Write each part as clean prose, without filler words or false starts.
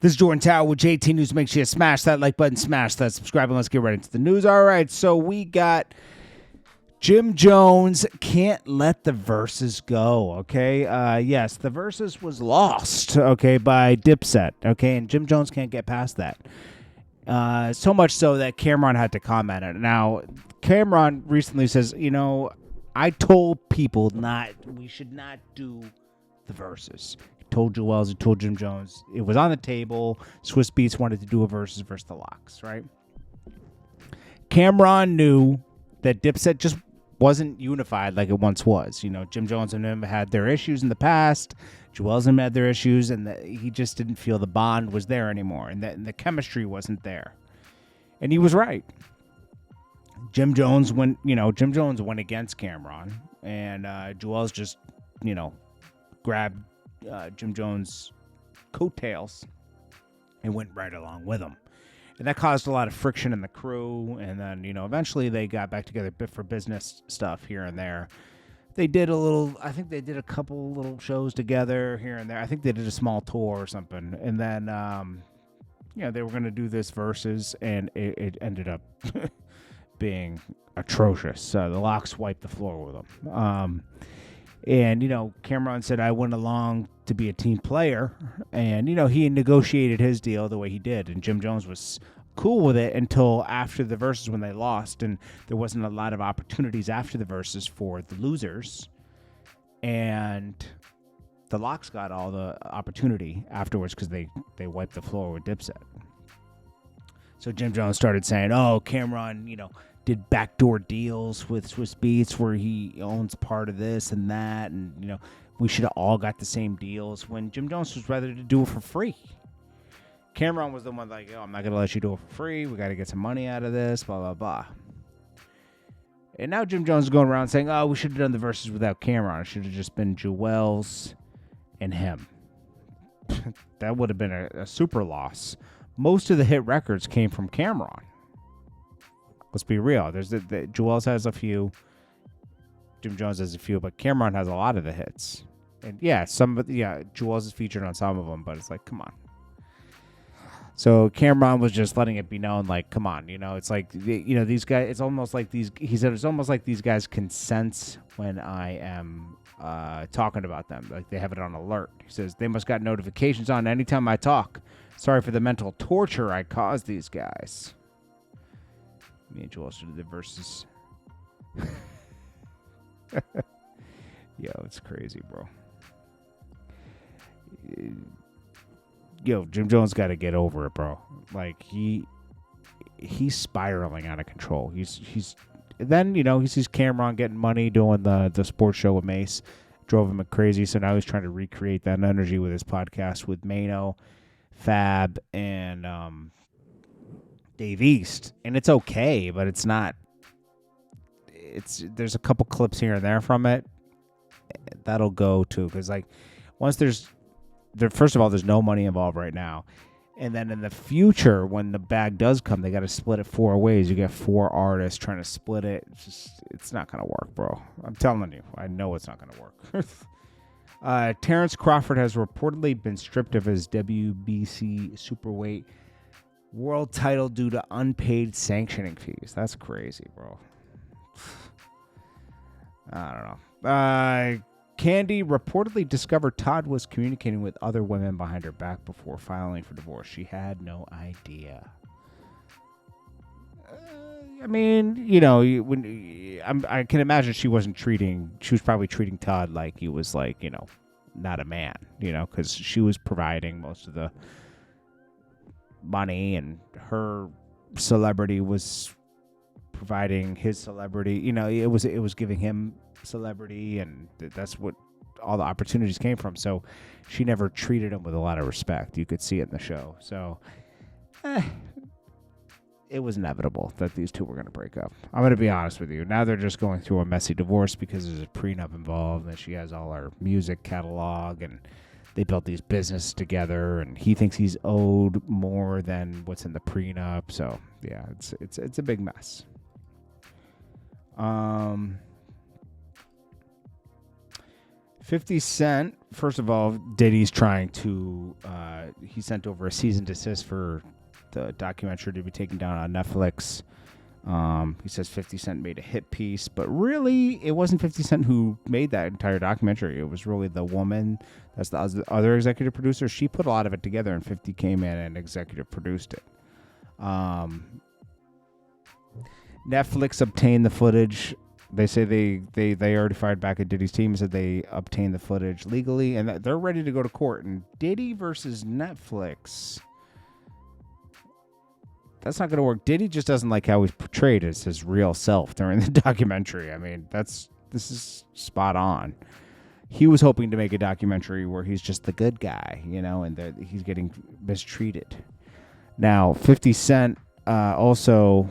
This is Jordan Tower with JT News. Make sure you smash that like button, smash that subscribe, and let's get right into the news. All right, so we got Jim Jones can't let the Verzuz go, okay? Yes, the Verzuz was lost, okay, by Dipset, okay? And Jim Jones can't get past that. So much so that Camron had to comment on it. Now, Camron recently says, you know, I told people we should not do the Verzuz. Told Joel's, he told Jim Jones. It was on the table. Swiss Beats wanted to do a Verzuz versus the Locks, right? Camron knew that Dipset just wasn't unified like it once was. You know, Jim Jones and him had their issues in the past. Joel's and him had their issues, and he just didn't feel the bond was there anymore, and the chemistry wasn't there. And he was right. Jim Jones went against Camron, and Joel's just, grabbed Jim Jones' coattails and went right along with him. And that caused a lot of friction in the crew. And then, eventually they got back together bit for business stuff here and there. They did I think they did a couple little shows together here and there. I think they did a small tour or something. And then, they were going to do this Verzuz, and it ended up being atrocious. The Locks wiped the floor with them. And, Camron said, I went along to be a team player. And, he negotiated his deal the way he did. And Jim Jones was cool with it until after the Verzuz when they lost. And there wasn't a lot of opportunities after the Verzuz for the losers. And the Locks got all the opportunity afterwards because they wiped the floor with Dipset. So Jim Jones started saying, oh, Camron, did backdoor deals with Swiss Beats where he owns part of this and that, and we should have all got the same deals, when Jim Jones was rather to do it for free. Camron was the one like, I'm not gonna let you do it for free, we got to get some money out of this, blah blah blah. And now Jim Jones is going around saying, we should have done the Verzuz without Camron. It should have just been Joel's and him. That would have been a super loss. Most of the hit records came from Camron. Let's be real. There's Joel's has a few, Jim Jones has a few, but Camron has a lot of the hits. And Joel's is featured on some of them, but it's like, come on. So Camron was just letting it be known, like, come on, it's like, these guys. It's almost like these. He said it's almost like these guys can sense when I am talking about them, like they have it on alert. He says they must got notifications on anytime I talk. Sorry for the mental torture I caused these guys. Me and Joel should do the Verzuz. Yo, it's crazy, bro. Yo, Jim Jones got to get over it, bro. Like he's spiraling out of control. He sees Camron getting money doing the sports show with Mace, drove him crazy. So now he's trying to recreate that energy with his podcast with Mano, Fab, and Dave East, and it's okay, but it's not. There's a couple clips here and there from it that'll go too, because first of all, there's no money involved right now, and then in the future when the bag does come, they got to split it 4 ways. You get 4 artists trying to split it. It's not gonna work, bro. I'm telling you, I know it's not gonna work. Terence Crawford has reportedly been stripped of his WBC superweight world title due to unpaid sanctioning fees. That's crazy, bro. I don't know. Kandi reportedly discovered Todd was communicating with other women behind her back before filing for divorce. She had no idea. I can imagine she was probably treating Todd like he was like, not a man, because she was providing most of the money, and her celebrity was providing his celebrity. It was giving him celebrity, and that's what all the opportunities came from. So she never treated him with a lot of respect. You could see it in the show. So it was inevitable that these two were going to break up. I'm going to be honest with you. Now they're just going through a messy divorce because there's a prenup involved, and she has all our music catalog, and they built these businesses together, and he thinks he's owed more than what's in the prenup. So yeah, it's a big mess. 50 Cent, first of all, Diddy's trying to, he sent over a cease and desist for the documentary to be taken down on Netflix. He says 50 Cent made a hit piece, but really it wasn't 50 Cent who made that entire documentary. It was really the woman, that's the other executive producer. She put a lot of it together, and 50 came in and executive produced it. Netflix obtained the footage. They say they already fired back at Diddy's team, said they obtained the footage legally, and they're ready to go to court. And Diddy versus Netflix, that's not going to work. Diddy just doesn't like how he's portrayed as his real self during the documentary. I mean, this is spot on. He was hoping to make a documentary where he's just the good guy, and that he's getting mistreated. Now, 50 Cent also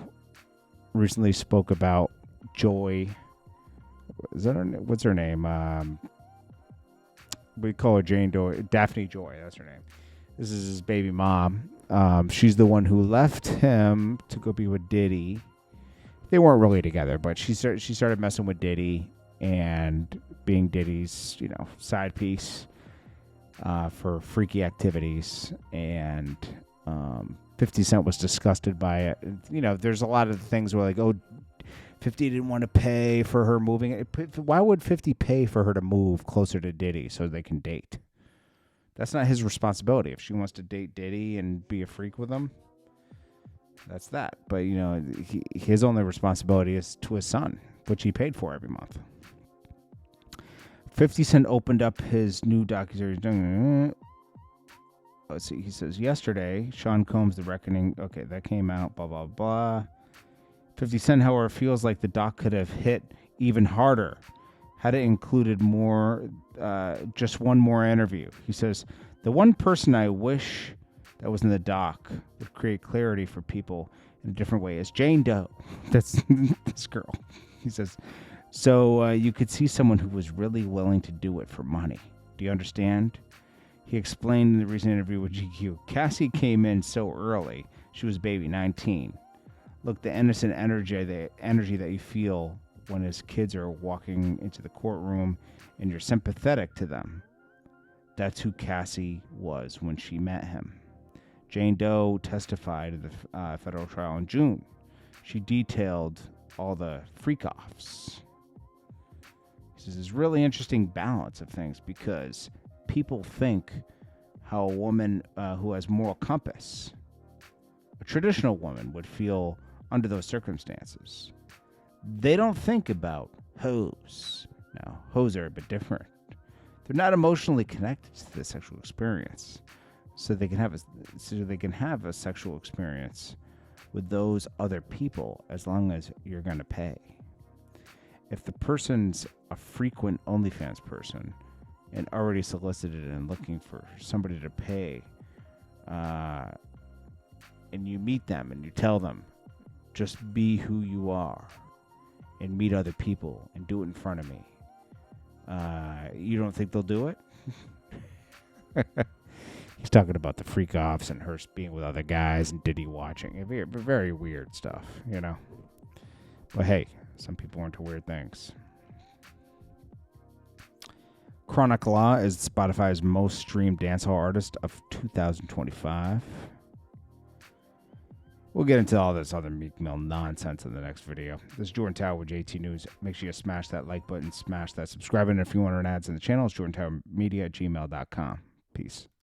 recently spoke about Joy. Is that her name? What's her name? We call her Jane Doe. Daphne Joy. That's her name. This is his baby mom. She's the one who left him to go be with Diddy. They weren't really together, but she started messing with Diddy and being Diddy's, side piece for freaky activities. And 50 Cent was disgusted by it. There's a lot of things where 50 didn't want to pay for her moving. Why would 50 pay for her to move closer to Diddy so they can date? That's not his responsibility. If she wants to date Diddy and be a freak with him, that's that. But, his only responsibility is to his son, which he paid for every month. 50 Cent opened up his new docuseries. Let's see. He says, yesterday, Sean Combs' The Reckoning. Okay, that came out, blah, blah, blah. 50 Cent, however, feels like the doc could have hit even harder had it included more, just one more interview. He says, the one person I wish that was in the doc would create clarity for people in a different way is Jane Doe. That's this girl. He says, so you could see someone who was really willing to do it for money. Do you understand? He explained in the recent interview with GQ, Cassie came in so early. She was baby 19. Look, the innocent energy that you feel when his kids are walking into the courtroom and you're sympathetic to them. That's who Cassie was when she met him. Jane Doe testified at the federal trial in June. She detailed all the freak-offs. He says it's a really interesting balance of things because people think how a woman who has moral compass, a traditional woman, would feel under those circumstances. They don't think about hoes. Now, hoes are a bit different. They're not emotionally connected to the sexual experience, so they can have a sexual experience with those other people as long as you're going to pay. If the person's a frequent OnlyFans person and already solicited and looking for somebody to pay, and you meet them and you tell them, just be who you are and meet other people and do it in front of me. You don't think they'll do it? He's talking about the freak offs and her being with other guys and Diddy watching. Very, very weird stuff, But hey, some people are into weird things. Chronic Law is Spotify's most streamed dancehall artist of 2025. We'll get into all this other Meek Mill nonsense in the next video. This is Jordan Tower with JT News. Make sure you smash that like button, smash that subscribe button. If you want to run ads in the channel, it's jordantowermedia@gmail.com. Peace.